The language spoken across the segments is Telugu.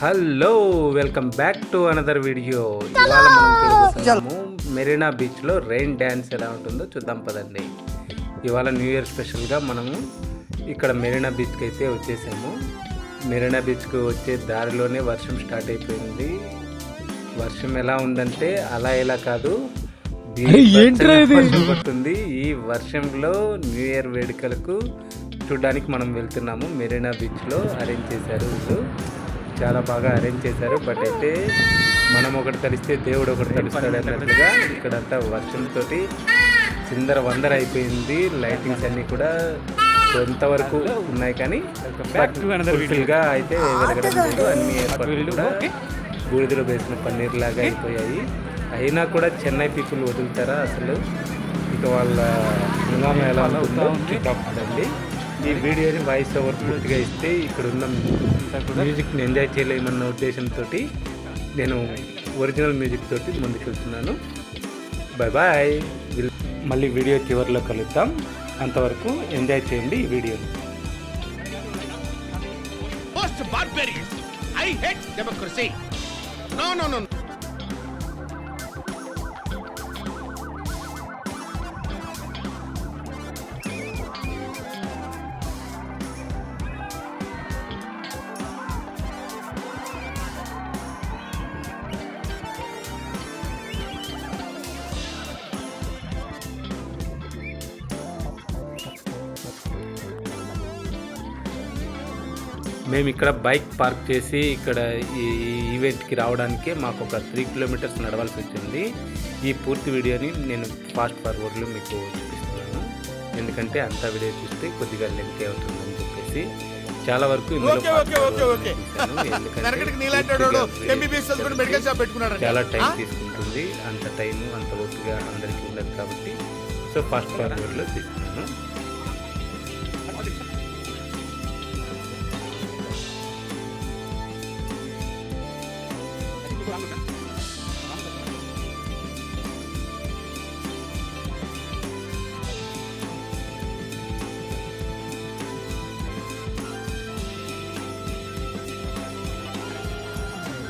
Hello, welcome back to another video. ఇవాళ మనం చూడబోతున్నాము మెరీనా బీచ్లో రెయిన్ డ్యాన్స్ ఎలా ఉంటుందో చూద్దాం పదండి. ఇవాళ న్యూ ఇయర్ స్పెషల్గా మనము ఇక్కడ మెరీనా బీచ్కి అయితే వచ్చేసాము. మెరీనా బీచ్కి వచ్చే దారిలోనే వర్షం స్టార్ట్ అయిపోయింది. వర్షం ఎలా ఉందంటే అలా ఎలా కాదు, వర్షం పడుతుంది. ఈ వర్షంలో న్యూ ఇయర్ వేడుకలకు చూడడానికి మనం వెళ్తున్నాము. మెరీనా బీచ్లో అరేంజ్ చేశారు, వీళ్ళు చాలా బాగా అరేంజ్ చేశారు. బట్ అయితే మనం ఒకటి తలిస్తే దేవుడు ఒకటి తలుస్తాడు అన్నట్లుగా ఇక్కడంతా వర్షంతో చిందర వందర అయిపోయింది. లైటింగ్స్ అన్నీ కూడా కొంతవరకు ఉన్నాయి, కానీ ఫుల్గా అయితే వెలగడం లేదు. అన్ని ఏర్పాట్లు కూడా బూడిదలో వేసిన పన్నీర్ లాగా అయిపోయాయి. అయినా కూడా చెన్నై పీపుల్ వదులుతారా అసలు? ఇక వాళ్ళ హంగామా ఎలా ఉంటుందో చూద్దామండి. ఈ వీడియోని వాయిస్ ఓవర్ పూర్తిగా ఇస్తే ఇక్కడ ఉన్న మ్యూజిక్ని ఎంజాయ్ చేయలేమన్న ఉద్దేశంతో నేను ఒరిజినల్ మ్యూజిక్ తోటి ముందుకు వెళ్తున్నాను. Bye bye. మళ్ళీ వీడియో చివరిలో కలుద్దాం. అంతవరకు ఎంజాయ్ చేయండి ఈ వీడియోని. మేము ఇక్కడ బైక్ పార్క్ చేసి ఇక్కడ ఈ ఈవెంట్కి రావడానికి మాకు ఒక 3 కిలోమీటర్స్ నడవాల్సి వచ్చింది. ఈ పూర్తి వీడియోని నేను ఫాస్ట్ ఫార్వర్డ్లో మీకు చూపిస్తున్నాను, ఎందుకంటే అంతా వీడియో చూస్తే కొద్దిగా లెంత్ అవుతుందని చెప్పేసి చాలా వరకు చాలా టైం తీసుకుంటుంది. అంత టైము అంత ఓపిక అందరికీ ఉండదు కాబట్టి సో ఫాస్ట్ ఫార్వర్డ్లో తీసుకున్నాను.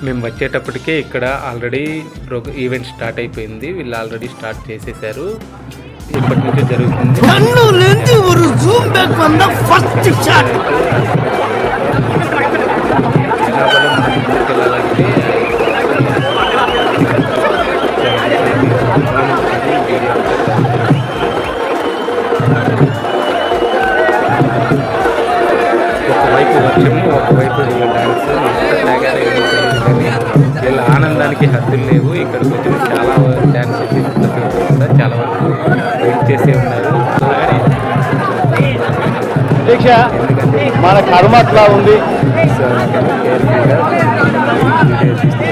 మేము వచ్చేటప్పటికే ఇక్కడ ఆల్రెడీ ఈవెంట్ స్టార్ట్ అయిపోయింది. వీళ్ళు ఆల్రెడీ స్టార్ట్ చేసేసారు. ఇప్పటి నుంచే జరుగుతుంది. ఒకవైపు వర్షము, ఒకవైపు వీళ్ళ డాన్స్. వీళ్ళ ఆనందానికి హద్దులు లేవు. ఇక్కడికి వచ్చిన చాలా డాన్స్ కూడా చాలా వరకు వెయిట్ చేసే ఉన్నారు. ఎందుకంటే మన కర్మ అట్లా ఉంది. సో కేర్ఫుల్గా వీడియో తీస్తే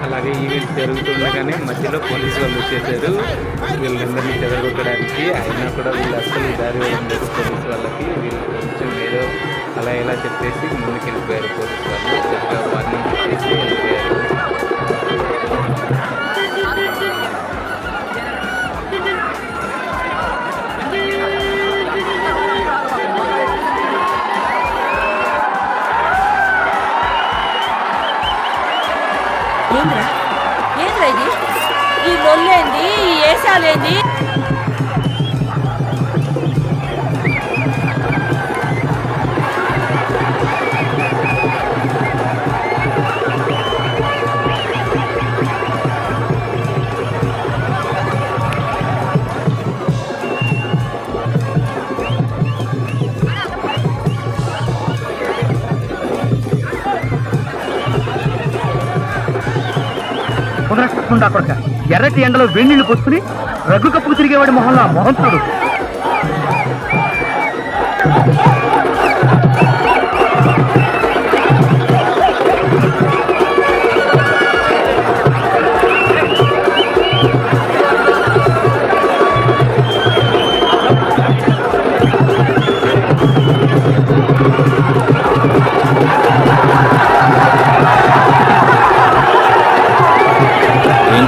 అలాగే ఈవెంట్ జరుగుతుండగానే మధ్యలో పోలీసు వాళ్ళు వచ్చేసారు వీళ్ళందరినీ చెదరగొట్టడానికి. అయినా కూడా వీళ్ళు అస్సలు దారి లేదు పోలీసు వాళ్ళకి. వీళ్ళు కొంచెం ఏదో అలా ఎలా చెప్పేసి ముందుకు వెళ్ళిపోయారు. పోలీసు వాళ్ళు వార్నింగ్ చెప్పేసి వెళ్ళిపోయారు. ఏంద్రా ఏంద్రా ఇది? ఈ లొల్లేంది, ఈ ఏసాలేంది? అక్కడ ఎర్రటి ఎండలో వేణీళ్లు పోసుకుని రగ్గు కప్పుకు తిరిగేవాడి మొహంలో మొహం చూడు.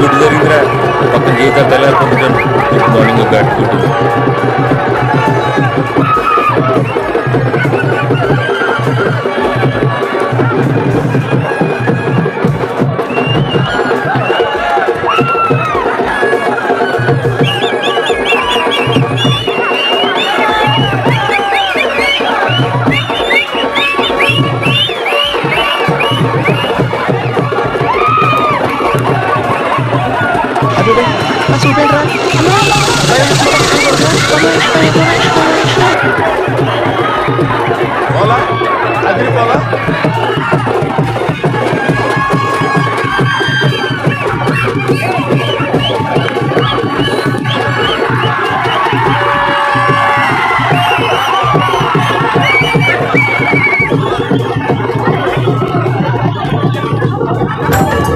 గుడ్ జరిగిందిరా పక్కన గీత తెల్లారి పొందుతాను గుడ్ మార్నింగ్ బ్యాడ్ గుడ్ పోలా అదిరి పోలా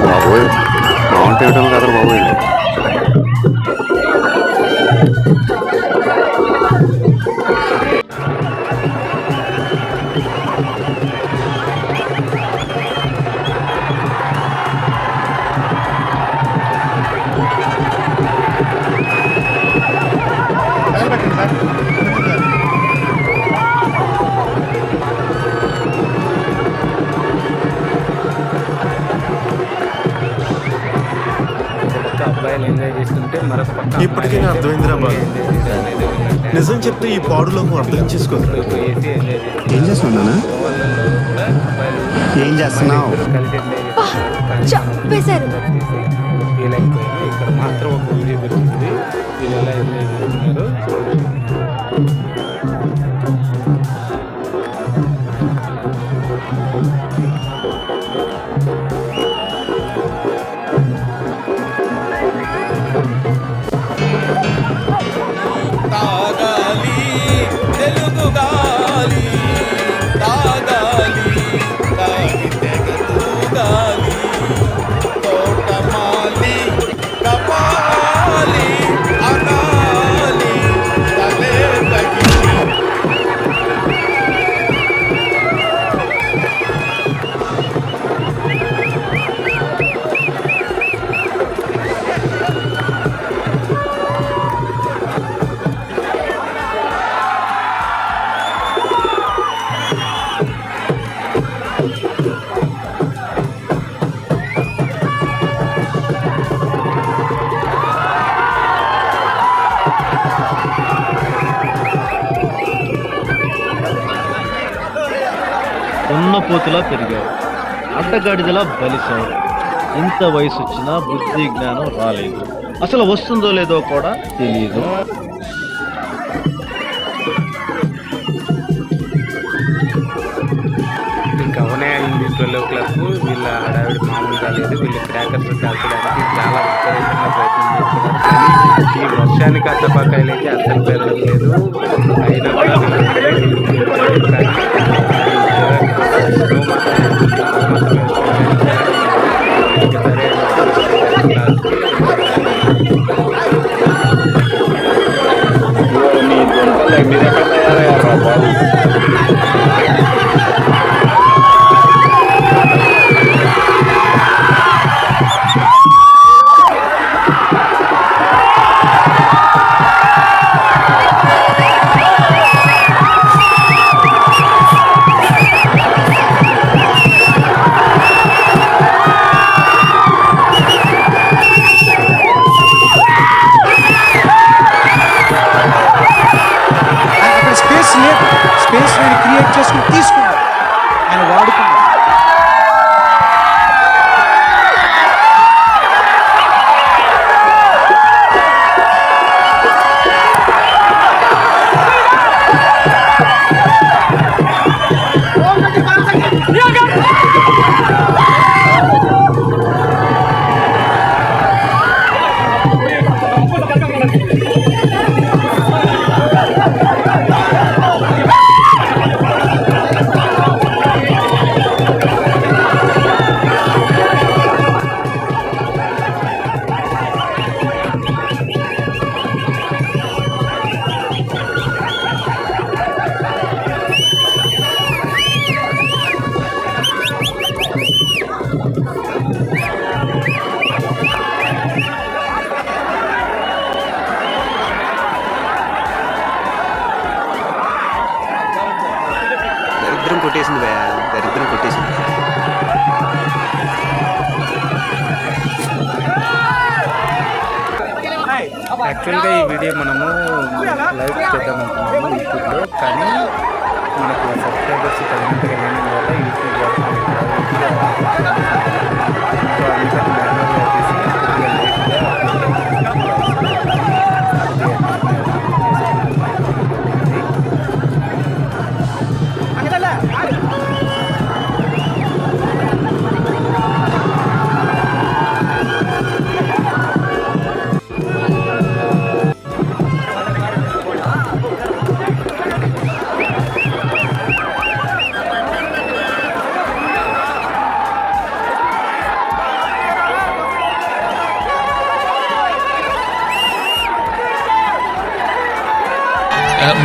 బాబోయ్ బాగుంటే కదా బాబోయ్ అబ్బాయిలు ఎంజాయ్ చేస్తుంటే మరొక పక్క ఇప్పటికైనా అర్థమైందిరా బాబు. నిజం చెప్తే ఈ పాడులోకి అర్థం చేసుకోదు. ఏసీ ఎంజాయ్ ఏం చేస్తున్నానా ఏం చేస్తున్నావు కలిసి ఎంజాయ్ చంపేశారు. ఫీల్ అయిపోయాను. ఇక్కడ మాత్రం ఒక వీడియో దొరికింది. వీళ్ళు ఎలా ఎంజాయ్ చేస్తున్నారు. తాగాలి తెలుగు గాలి తాగాలి తాగి తెగ తూగాలి తోటమాలి కపాలి అనాలి తలే తగిలి ఉన్నపోతులా పెరిగావు, అడ్డగాడిదలా బలిసావు. ఇంత వయసు వచ్చినా బుద్ధి జ్ఞానం రాలేదు. అసలు వస్తుందో లేదో కూడా తెలియదు. ఇంకా అవనే అయింది 12 o'clock. వీళ్ళ హడావిడి మామూలుగా లేదు. వీళ్ళు క్రాకర్స్ కాల్చడానికి చాలా విపరీతంగా ప్రయత్నం చేస్తున్నారు. కానీ ఈ వర్షానికి అత్తపక్కాయలు అయితే అస్సలు పెరగడం లేదు. అయినా కూడా మీరు ఎక్కడ తయారయ్యారా బాబు? యాక్చువల్గా ఈ వీడియో మనము లైవ్ చేద్దాం అనుకున్నాము యూట్యూబ్లో, కానీ మనకు సబ్స్క్రైబర్స్ తగినంతగా లేని వల్ల యూట్యూబ్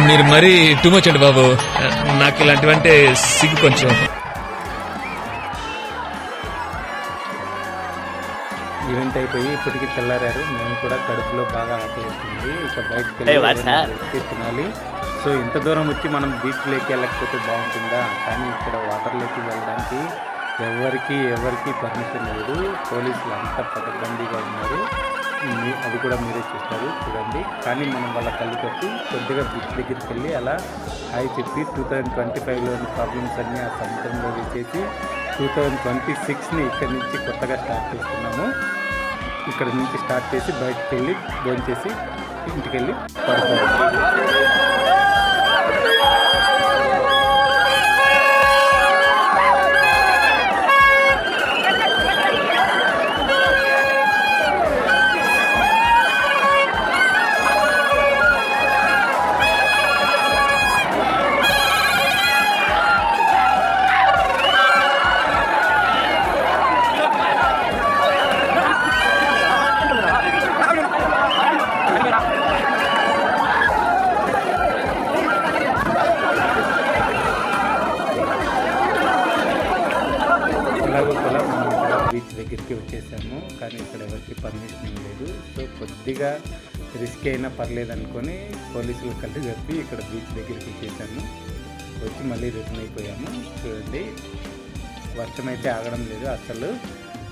మీరు మరీ టూ మచ్ అండి బాబు. నాకు ఇలాంటివంటే సిగ్గు కొంచెం. ఈవెంట్ అయిపోయి ఇప్పటికీ తెల్లారారు. మేము కూడా కడుపులో బాగా ఆకలిస్తుంది. ఇక బయటకు వెళ్ళి తినాలి. సో ఇంత దూరం వచ్చి మనం బీచ్ లేక్ వెళ్ళకపోతే బాగుంటుందా, కానీ ఇక్కడ వాటర్ లేక్ వెళ్ళడానికి ఎవరికి పర్మిషన్ లేదు. పోలీసులు అంతా పకడ్బందీగా ఉన్నారు. అది కూడా మీరే చూస్తారు చూడండి. కానీ మనం వాళ్ళ కళ్ళు కట్టి కొద్దిగా బీచ్ దగ్గరికి వెళ్ళి అలా హాయ్ చెప్పి 2025లోని ప్రాబ్లమ్స్ అన్నీ ఆ సముద్రంలో వేసేసి 2026ని ఇక్కడి నుంచి కొత్తగా స్టార్ట్ చేస్తున్నాము. ఇక్కడ నుంచి స్టార్ట్ చేసి బయటకు వెళ్ళి భోంచేసి ఇంటికి వెళ్ళి పడుకోవాలి. ఎలాగోలా మనం ఇక్కడ బీచ్ దగ్గరికి వచ్చేసాము, కానీ ఇక్కడ ఎవరికి పర్మిషన్ లేదు. సో కొద్దిగా రిస్క్ అయినా పర్లేదు అనుకొని పోలీసులు కలిసి చెప్పి ఇక్కడ బీచ్ దగ్గరికి వచ్చేసాము. వచ్చి మళ్ళీ రిటర్న్ అయిపోయాము. చూడండి, వర్షం అయితే ఆగడం లేదు అసలు.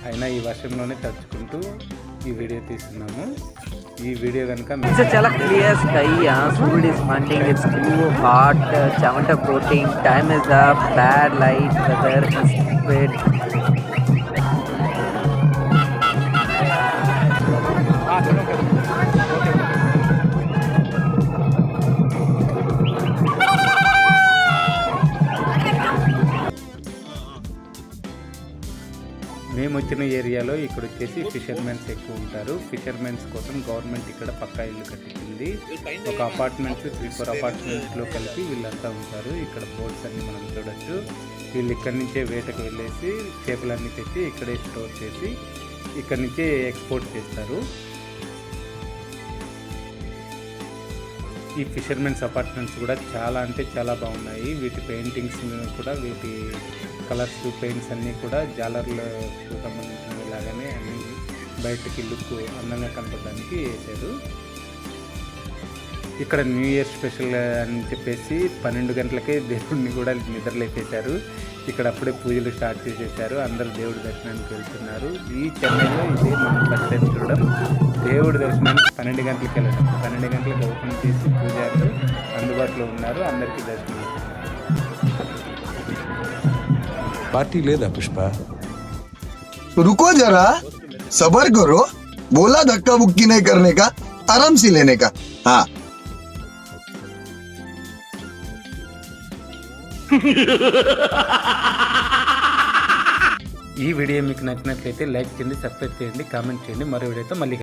అయినా ఈ వర్షంలోనే తడుచుకుంటూ ఈ వీడియో తీస్తున్నాము. ఈ వీడియో కనుక చాలా క్లియర్ స్కై, సూర్యుడు ఇస్ మండింగ్, ఇట్స్ టూ హాట్, చెమట coating, time is up, bad light, weather is spread. మేము వచ్చిన ఏరియాలో ఇక్కడ వచ్చేసి ఫిషర్మెన్స్ ఎక్కువ ఉంటారు. ఫిషర్మెన్స్ కోసం గవర్నమెంట్ ఇక్కడ పక్కా ఇల్లు కట్టించింది. ఒక అపార్ట్మెంట్స్ 3-4 అపార్ట్మెంట్స్లో కలిపి వీళ్ళంతా ఉంటారు. ఇక్కడ బోట్స్ అన్ని మనం చూడొచ్చు. వీళ్ళు ఇక్కడి నుంచే వేటకు వెళ్ళేసి చేపలన్నీ తెచ్చి ఇక్కడే స్టోర్ చేసి ఇక్కడి నుంచే ఎక్స్పోర్ట్ చేస్తారు. ఈ ఫిషర్మెన్స్ అపార్ట్మెంట్స్ కూడా చాలా అంటే చాలా బాగున్నాయి. వీటి పెయింటింగ్స్ కూడా, వీటి కలర్స్, పెయింట్స్ అన్నీ కూడా జాలర్లకు సంబంధించిన లాగానే అన్ని బయటకి లుక్ అందంగా కనపడడానికి వేశారు. ఇక్కడ న్యూ ఇయర్ స్పెషల్ అని చెప్పేసి 12 గంటలకే దేవుడిని కూడా నిద్రలేపేశారు. ఇక్కడ అప్పుడే పూజలు స్టార్ట్ చేసేసారు. అందరూ దేవుడి దర్శనానికి వెళ్తున్నారు. ఈ చెన్నైలో ఇదే మనం ఫస్ట్ టైం చూడడం. దేవుడి దర్శనానికి 12 గంటలకు వెళ్ళడం, 12 గంటలకు ఓపెన్ చేసి పూజారులు అందుబాటులో ఉన్నారు. అందరికీ దర్శనం ఇస్తున్నారు. పార్టీ లేదా పుష్ప? रुको जरा, सबर करो. बोला धक्का बुक्की नहीं करने का, आराम से लेने का. हाँ. ఈ వీడియో మీకు నచ్చినట్లయితే లైక్ చేయండి, సబ్స్క్రైబ్ చేయండి, కామెంట్ చేయండి. మరో వీడియోతో మళ్ళీ